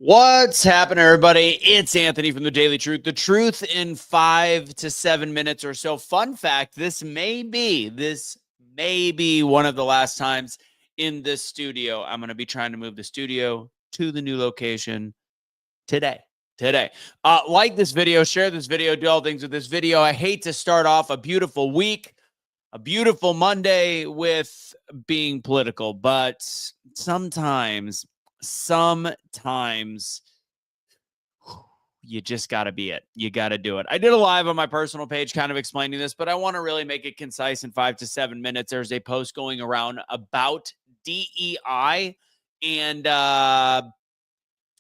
What's happening, everybody? It's Anthony from The Daily Truth. The truth in 5 to 7 minutes or so. Fun fact, this may be one of the last times in this studio. I'm going to be trying to move the studio to the new location today. Like this video, share this video, do all things with this video. I hate to start off a beautiful week, a beautiful Monday with being political, but sometimes you just got to be it. You got to do it. I did a live on my personal page kind of explaining this, but I want to really make it concise in 5 to 7 minutes. There's a post going around about DEI, and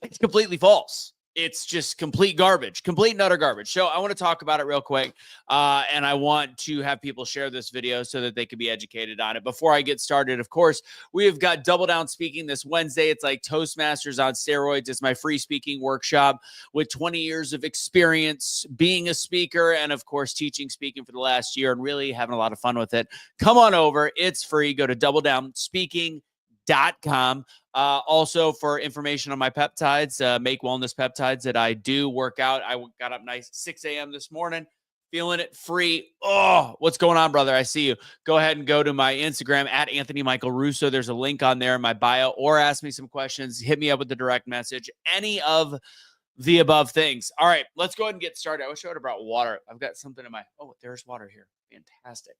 it's completely false. It's just complete garbage, complete and utter garbage. So I want to talk about it real quick, and I want to have people share this video so that they can be educated on it. Before I get started, of course, we have got Double Down Speaking this Wednesday. It's like Toastmasters on steroids. It's my free speaking workshop with 20 years of experience being a speaker and, of course, teaching speaking for the last year and really having a lot of fun with it. Come on over. It's free. Go to doubledownspeaking.com. Also, for information on my peptides, Make Wellness Peptides that I do work out. I got up nice 6 a.m. this morning, feeling it free. Oh, what's going on, brother? I see you. Go ahead and go to my Instagram at Anthony Michael Russo. There's a link on there in my bio, or ask me some questions. Hit me up with the direct message. Any of the above things. All right, let's go ahead and get started. I wish I would have brought water. I've got something in my, oh, there's water here. Fantastic.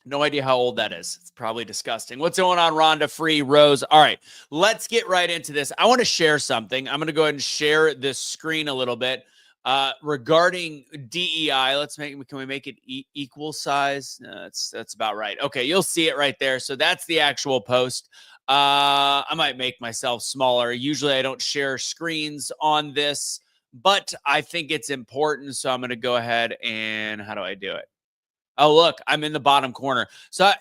No idea how old that is. It's probably disgusting. What's going on, Rhonda, Free, Rose? All right, let's get right into this. I want to share something. I'm going to go ahead and share this screen a little bit regarding DEI. Can we make it equal size? No, that's about right. Okay, you'll see it right there. So that's the actual post. I might make myself smaller. Usually I don't share screens on this, but I think it's important. So I'm going to go ahead and how do I do it? Oh, look, I'm in the bottom corner. So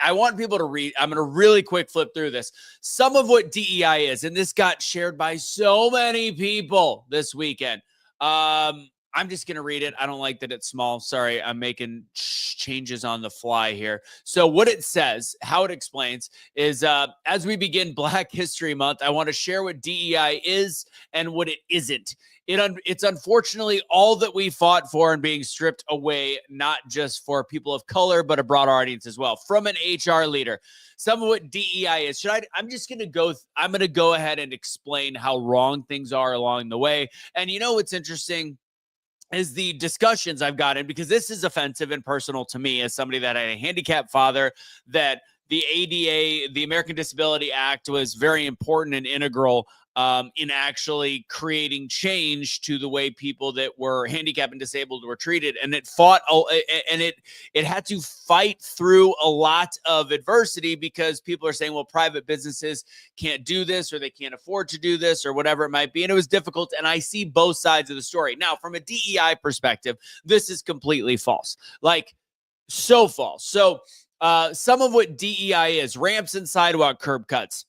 I want people to read. I'm going to really quick flip through this. Some of what DEI is, and this got shared by so many people this weekend. I'm just going to read it. I don't like that it's small. Sorry, I'm making changes on the fly here. So what it says, how it explains is, as we begin Black History Month, I want to share what DEI is and what it isn't. It's unfortunately all that we fought for and being stripped away, not just for people of color, but a broader audience as well. From an HR leader, some of what DEI is. I'm going to go ahead and explain how wrong things are along the way. And you know what's interesting is the discussions I've gotten, because this is offensive and personal to me as somebody that had a handicapped father, that the ADA, the American Disability Act, was very important and integral in actually creating change to the way people that were handicapped and disabled were treated. And it had to fight through a lot of adversity, because people are saying, well, private businesses can't do this, or they can't afford to do this, or whatever it might be. And it was difficult. And I see both sides of the story. Now, from a DEI perspective, this is completely false. Like, so false. So some of what DEI is: ramps and sidewalk curb cuts.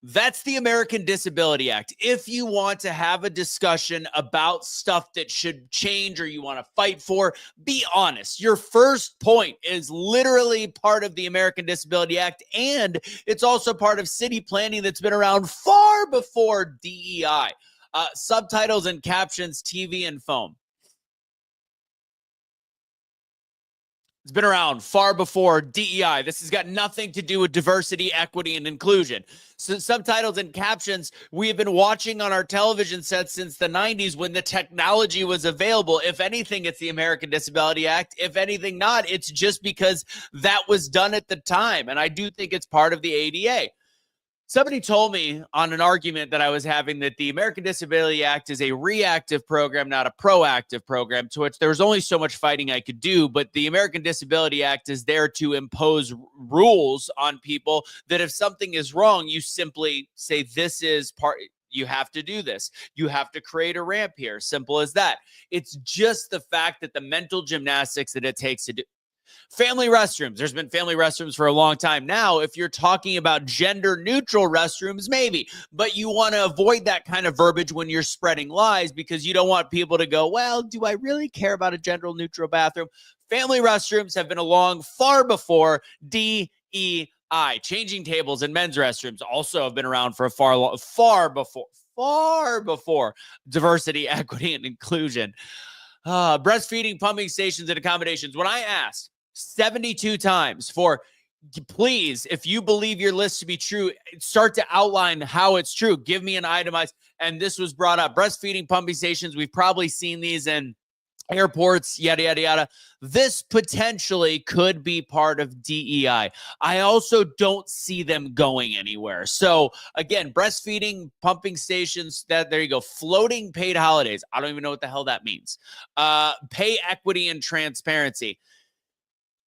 That's the American Disability Act. If you want to have a discussion about stuff that should change or you want to fight for, be honest. Your first point is literally part of the American Disability Act, and it's also part of city planning that's been around far before DEI. Subtitles and captions, TV and phone. It's been around far before DEI. This has got nothing to do with diversity, equity, and inclusion. So subtitles and captions, we have been watching on our television sets since the 90s when the technology was available. If anything, it's the American Disability Act. If anything not, it's just because that was done at the time. And I do think it's part of the ADA. Somebody told me on an argument that I was having that the American Disability Act is a reactive program, not a proactive program, to which there was only so much fighting I could do. But the American Disability Act is there to impose rules on people that if something is wrong, you simply say, this is part, you have to do this. You have to create a ramp here. Simple as that. It's just the fact that the mental gymnastics that it takes to do. Family restrooms. There's been family restrooms for a long time. Now, if you're talking about gender neutral restrooms, maybe, but you want to avoid that kind of verbiage when you're spreading lies, because you don't want people to go, well, do I really care about a gender neutral bathroom? Family restrooms have been along far before DEI. DEI, changing tables in men's restrooms, also have been around for far before diversity, equity, and inclusion. Breastfeeding, pumping stations, and accommodations. When I asked 72 times for, please, if you believe your list to be true, start to outline how it's true. Give me an itemized. And this was brought up. Breastfeeding, pumping stations. We've probably seen these in airports, yada, yada, yada. This potentially could be part of DEI. I also don't see them going anywhere. So again, breastfeeding, pumping stations, there you go. Floating paid holidays. I don't even know what the hell that means. Pay equity and transparency.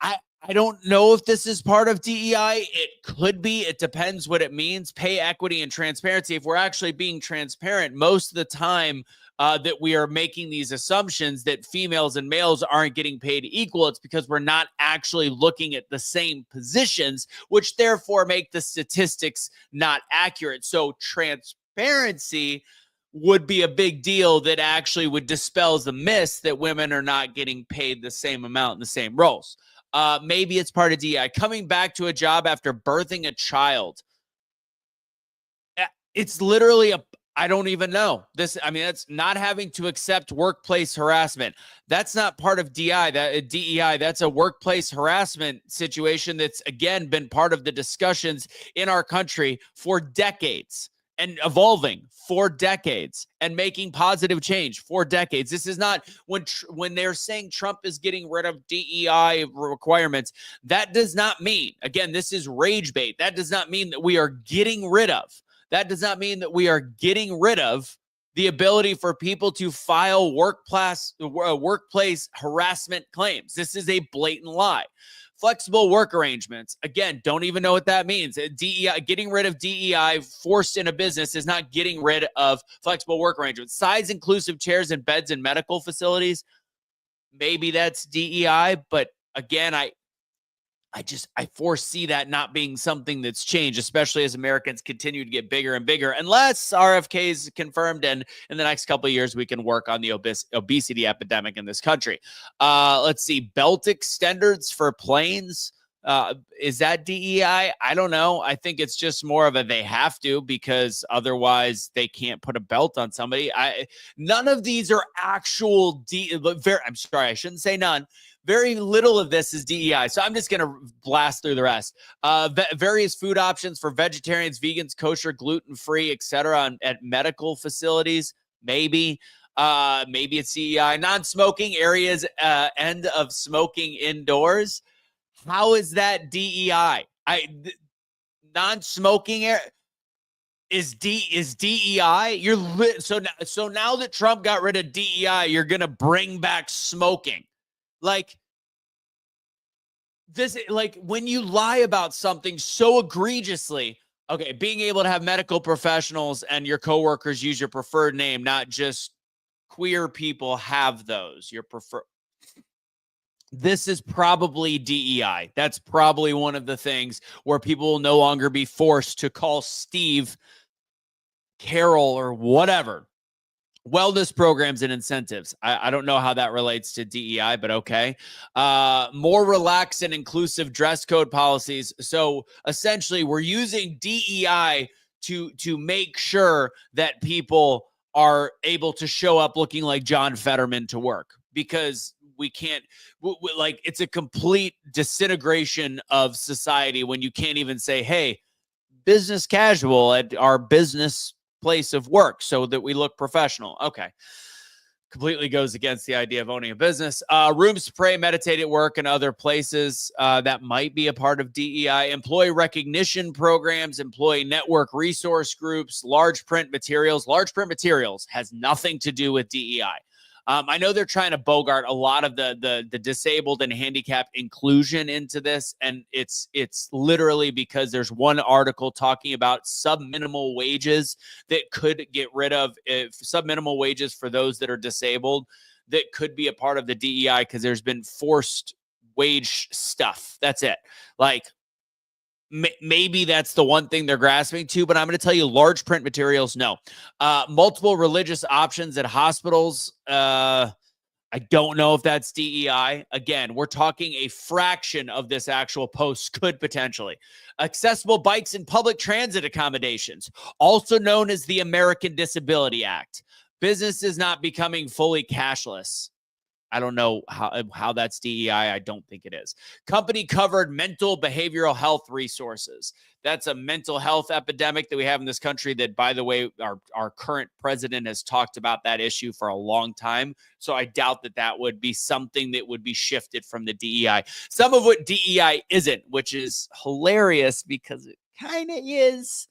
I don't know if this is part of DEI. It could be. It depends what it means. Pay equity and transparency. If we're actually being transparent, most of the time that we are making these assumptions that females and males aren't getting paid equal, it's because we're not actually looking at the same positions, which therefore make the statistics not accurate. So transparency would be a big deal that actually would dispel the myth that women are not getting paid the same amount in the same roles. Maybe it's part of DEI. Coming back to a job after birthing a child. It's literally I don't even know. That's not having to accept workplace harassment. That's not part of DEI. That's a workplace harassment situation that's, again, been part of the discussions in our country for decades and evolving for decades and making positive change for decades. This is not when they're saying Trump is getting rid of DEI requirements. That does not mean, again, this is rage bait. That does not mean that we are getting rid of. That does not mean that we are getting rid of the ability for people to file workplace harassment claims. This is a blatant lie. Flexible work arrangements. Again, don't even know what that means. DEI, getting rid of DEI forced in a business is not getting rid of flexible work arrangements. Size inclusive chairs and beds in medical facilities. Maybe that's DEI, but again, I foresee that not being something that's changed, especially as Americans continue to get bigger and bigger, unless RFK is confirmed and in the next couple of years we can work on the obesity epidemic in this country. Let's see, belt extenders for planes. Is that DEI? I don't know. I think it's just more of a they have to, because otherwise they can't put a belt on somebody. None of these are actual I'm sorry, I shouldn't say none. Very little of this is DEI. So I'm just going to blast through the rest. Various food options for vegetarians, vegans, kosher, gluten-free, etc. at medical facilities. Maybe it's DEI. Non-smoking areas, end of smoking indoors. How is that DEI? Non-smoking area is DEI. So now that Trump got rid of DEI, you're going to bring back smoking. Like this, like when you lie about something so egregiously, okay, being able to have medical professionals and your coworkers use your preferred name, not just queer people have those, your preferred. This is probably DEI. That's probably one of the things where people will no longer be forced to call Steve Carol or whatever. Wellness programs and incentives. I don't know how that relates to DEI, but okay. More relaxed and inclusive dress code policies. So essentially, we're using DEI to make sure that people are able to show up looking like John Fetterman to work, because we can't, like, it's a complete disintegration of society when you can't even say, hey, business casual at our business place of work so that we look professional. Okay. Completely goes against the idea of owning a business. Rooms to pray, meditate at work and other places. That might be a part of DEI. Employee recognition programs, employee network resource groups, large print materials. Large print materials has nothing to do with DEI. I know they're trying to bogart a lot of the disabled and handicapped inclusion into this, and it's literally because there's one article talking about sub-minimal wages that could get rid of sub-minimal wages for those that are disabled that could be a part of the DEI because there's been forced wage stuff. That's it. Like, maybe that's the one thing they're grasping to, but I'm going to tell you large print materials, no. Multiple religious options at hospitals. I don't know if that's DEI. Again, we're talking a fraction of this actual post could potentially. Accessible bikes and public transit accommodations, also known as the American Disability Act. Businesses not becoming fully cashless. I don't know how that's DEI. I don't think it is. Company covered mental behavioral health resources. That's a mental health epidemic that we have in this country that, by the way, our current president has talked about that issue for a long time. So I doubt that that would be something that would be shifted from the DEI. Some of what DEI isn't, which is hilarious because it kind of is.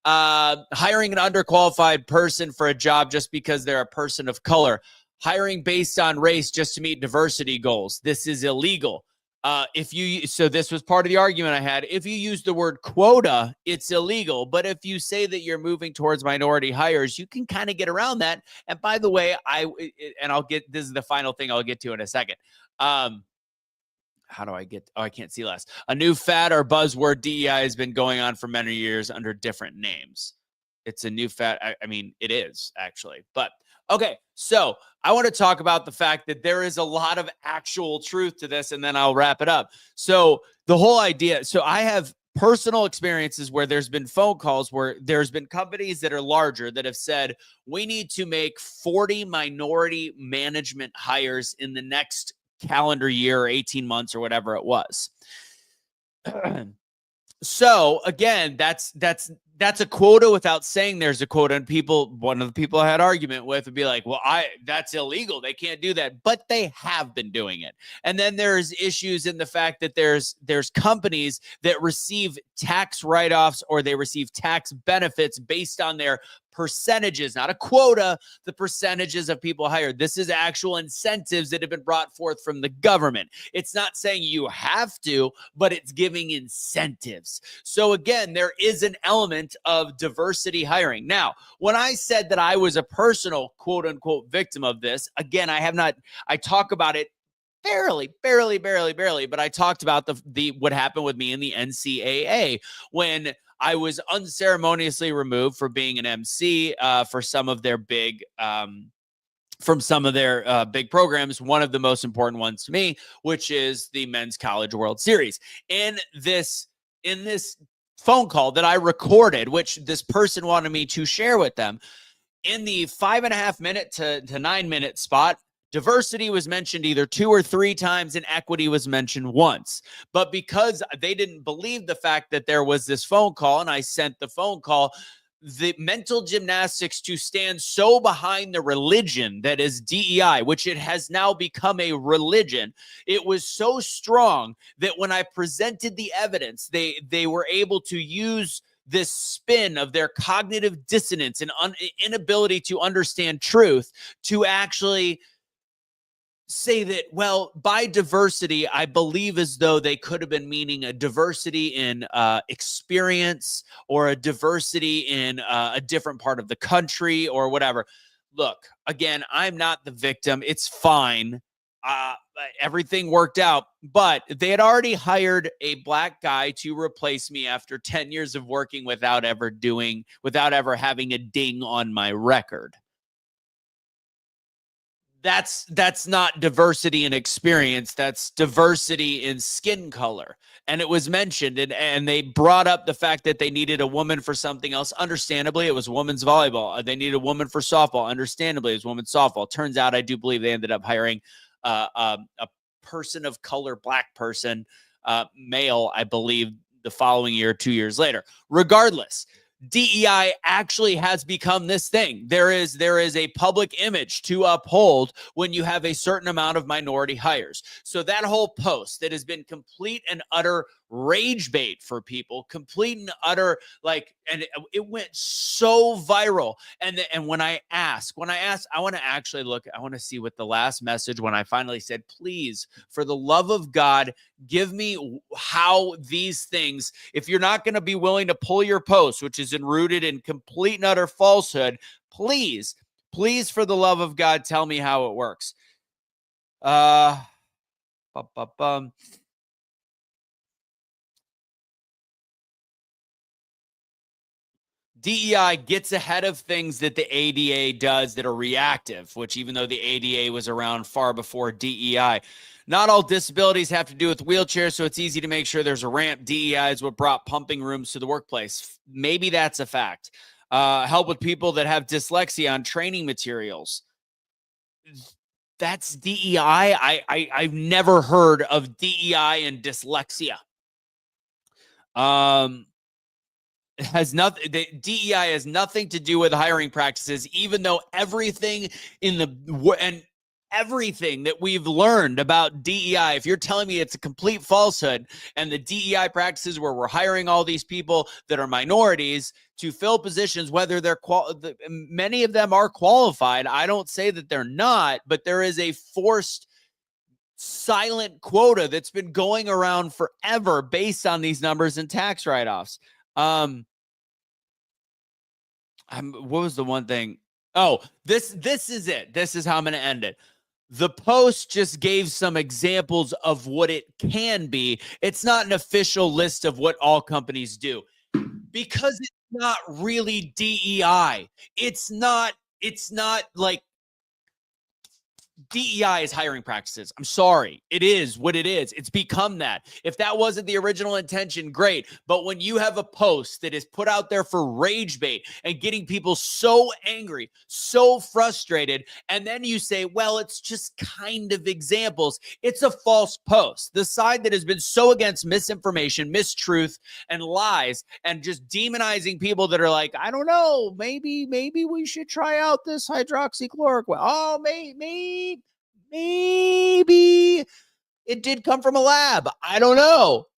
Hiring an underqualified person for a job just because they're a person of color. Hiring based on race just to meet diversity goals. This is illegal. So this was part of the argument I had. If you use the word quota, it's illegal. But if you say that you're moving towards minority hires, you can kind of get around that. And by the way, this is the final thing I'll get to in a second. How do I get? Oh, I can't see less. A new fad or buzzword DEI has been going on for many years under different names. It's a new fad. I mean, it is actually. But okay, so I want to talk about the fact that there is a lot of actual truth to this, and then I'll wrap it up. So the whole idea. So I have personal experiences where there's been phone calls where there's been companies that are larger that have said, we need to make 40 minority management hires in the next calendar year or 18 months or whatever it was. So again, that's a quota without saying there's a quota. And one of the people I had argument with would be like, well, that's illegal. They can't do that, but they have been doing it. And then there's issues in the fact that there's companies that receive tax write-offs or they receive tax benefits based on their percentages, not a quota, the percentages of people hired. This is actual incentives that have been brought forth from the government. It's not saying you have to, but it's giving incentives. So again, there is an element of diversity hiring. Now, when I said that I was a personal quote unquote victim of this, again, I talk about it barely, but I talked about the what happened with me in the NCAA when I was unceremoniously removed for being an MC for some of their big big programs, one of the most important ones to me, which is the Men's College World Series. In this phone call that I recorded, which this person wanted me to share with them, in the 5.5 minute to 9 minute spot, diversity was mentioned either 2 or 3 times and equity was mentioned once. But because they didn't believe the fact that there was this phone call and I sent the phone call, the mental gymnastics to stand so behind the religion that is DEI, which it has now become a religion, it was so strong that when I presented the evidence, they were able to use this spin of their cognitive dissonance and inability to understand truth to actually say that, well, by diversity, I believe as though they could have been meaning a diversity in experience or a diversity in a different part of the country or whatever. Look, again, I'm not the victim. It's fine. Everything worked out, but they had already hired a black guy to replace me after 10 years of working without ever having a ding on my record. That's not diversity in experience. That's diversity in skin color. And it was mentioned, and they brought up the fact that they needed a woman for something else. Understandably, it was women's volleyball. They needed a woman for softball. Understandably, it was women's softball. Turns out, I do believe they ended up hiring a person of color, black person, male, I believe, the following year, 2 years later. Regardless, DEI actually has become this thing. There is a public image to uphold when you have a certain amount of minority hires. So that whole post that has been complete and utter rage bait for people, complete and utter, and it went so viral. And when I asked, I want to actually look, I want to see what the last message when I finally said, please, for the love of God, give me how these things, if you're not going to be willing to pull your post, which is rooted in complete and utter falsehood, please, for the love of God, tell me how it works. DEI gets ahead of things that the ADA does that are reactive, which even though the ADA was around far before DEI, not all disabilities have to do with wheelchairs, so it's easy to make sure there's a ramp. DEI is what brought pumping rooms to the workplace. Maybe that's a fact. Help with people that have dyslexia on training materials. That's DEI. I've never heard of DEI and dyslexia. Has nothing. The DEI has nothing to do with hiring practices, even though everything everything that we've learned about DEI, if you're telling me it's a complete falsehood, and the DEI practices where we're hiring all these people that are minorities to fill positions, whether they're many of them are qualified. I don't say that they're not, but there is a forced silent quota that's been going around forever based on these numbers and tax write-offs. What was the one thing? Oh, this is it. This is how I'm going to end it. The Post just gave some examples of what it can be. It's not an official list of what all companies do because it's not really DEI. It's not like DEI is hiring practices. I'm sorry. It is what it is. It's become that. If that wasn't the original intention, great. But when you have a post that is put out there for rage bait and getting people so angry, so frustrated, and then you say, well, it's just kind of examples, it's a false post. The side that has been so against misinformation, mistruth, and lies, and just demonizing people that are like, I don't know, maybe we should try out this hydroxychloroquine. Oh, maybe it did come from a lab. I don't know.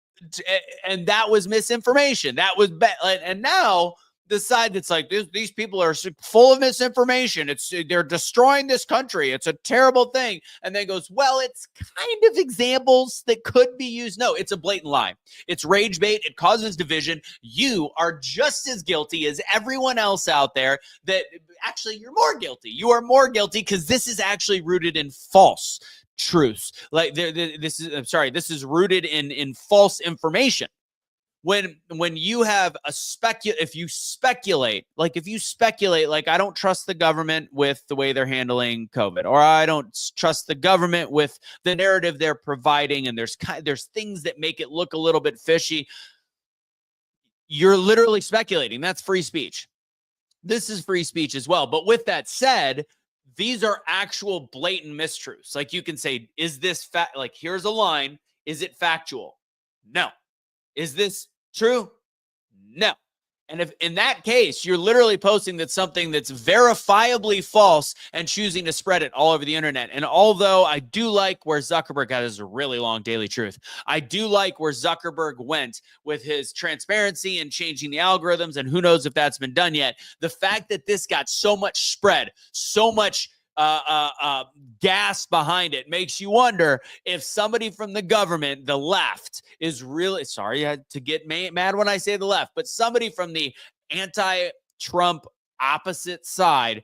And that was misinformation. That was and now the side that's like, these people are full of misinformation. They're destroying this country. It's a terrible thing. And then goes, well, it's kind of examples that could be used. No, it's a blatant lie. It's rage bait. It causes division. You are just as guilty as everyone else out there. That actually you're more guilty. You are more guilty because this is actually rooted in false truths. Like this is rooted in false information. When you have if you speculate, like I don't trust the government with the way they're handling COVID, or I don't trust the government with the narrative they're providing, and there's things that make it look a little bit fishy. You're literally speculating. That's free speech. This is free speech as well. But with that said, these are actual blatant mistruths. Like you can say, is this fact? Like here's a line. Is it factual? No. Is this true? No. And if in that case, you're literally posting that something that's verifiably false and choosing to spread it all over the internet. And although I do like where Zuckerberg got his really long daily truth, I do like where Zuckerberg went with his transparency and changing the algorithms. And who knows if that's been done yet. The fact that this got so much spread, so much gas behind it makes you wonder if somebody from the government, the left, is really sorry to get mad when I say the left, but somebody from the anti-Trump opposite side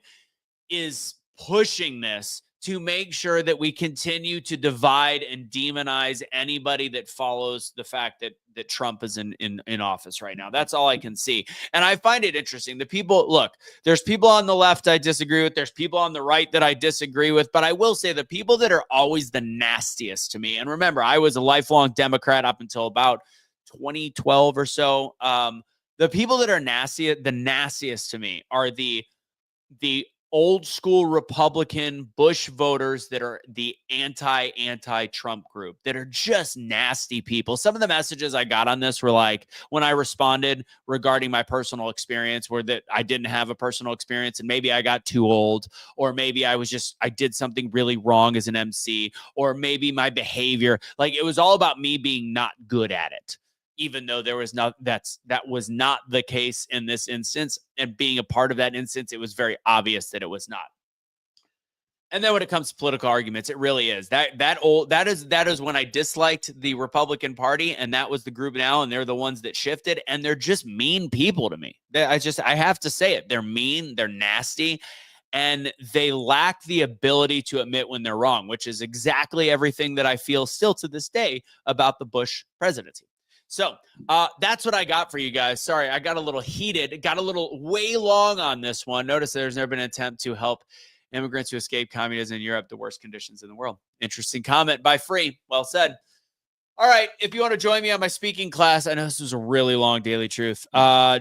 is pushing this to make sure that we continue to divide and demonize anybody that follows the fact that Trump is in office right now. That's all I can see. And I find it interesting. There's people on the left I disagree with. There's people on the right that I disagree with. But I will say the people that are always the nastiest to me, and remember, I was a lifelong Democrat up until about 2012 or so. The people that are the nastiest to me are the old school Republican Bush voters that are the anti-Trump group that are just nasty people. Some of the messages I got on this were like, when I responded regarding my personal experience, where that I didn't have a personal experience and maybe I got too old, or maybe I did something really wrong as an MC, or maybe my behavior, like it was all about me being not good at it. Even though that was not the case in this instance, and being a part of that instance, it was very obvious that it was not. And then when it comes to political arguments, it really is that is when I disliked the Republican Party, and that was the group now, and they're the ones that shifted, and they're just mean people to me. I have to say it. They're mean, they're nasty, and they lack the ability to admit when they're wrong, which is exactly everything that I feel still to this day about the Bush presidency. So that's what I got for you guys. Sorry, I got a little heated. Got a little way long on this one. Notice there's never been an attempt to help immigrants who escape communism in Europe, the worst conditions in the world. Interesting comment by Free. Well said. All right. If you want to join me on my speaking class, I know this was a really long daily truth.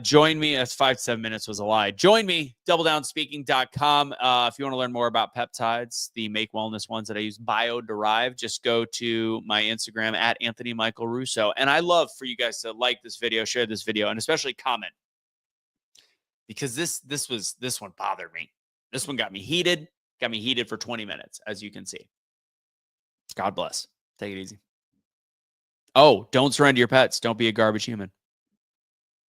Join me. That's 5 to 7 minutes was a lie. Join me, doubledownspeaking.com. If you want to learn more about peptides, the Make Wellness ones that I use, bio-derived, just go to my Instagram at Anthony Michael Russo. And I love for you guys to like this video, share this video, and especially comment, because this one bothered me. This one got me heated for 20 minutes, as you can see. God bless. Take it easy. Oh, don't surrender your pets. Don't be a garbage human.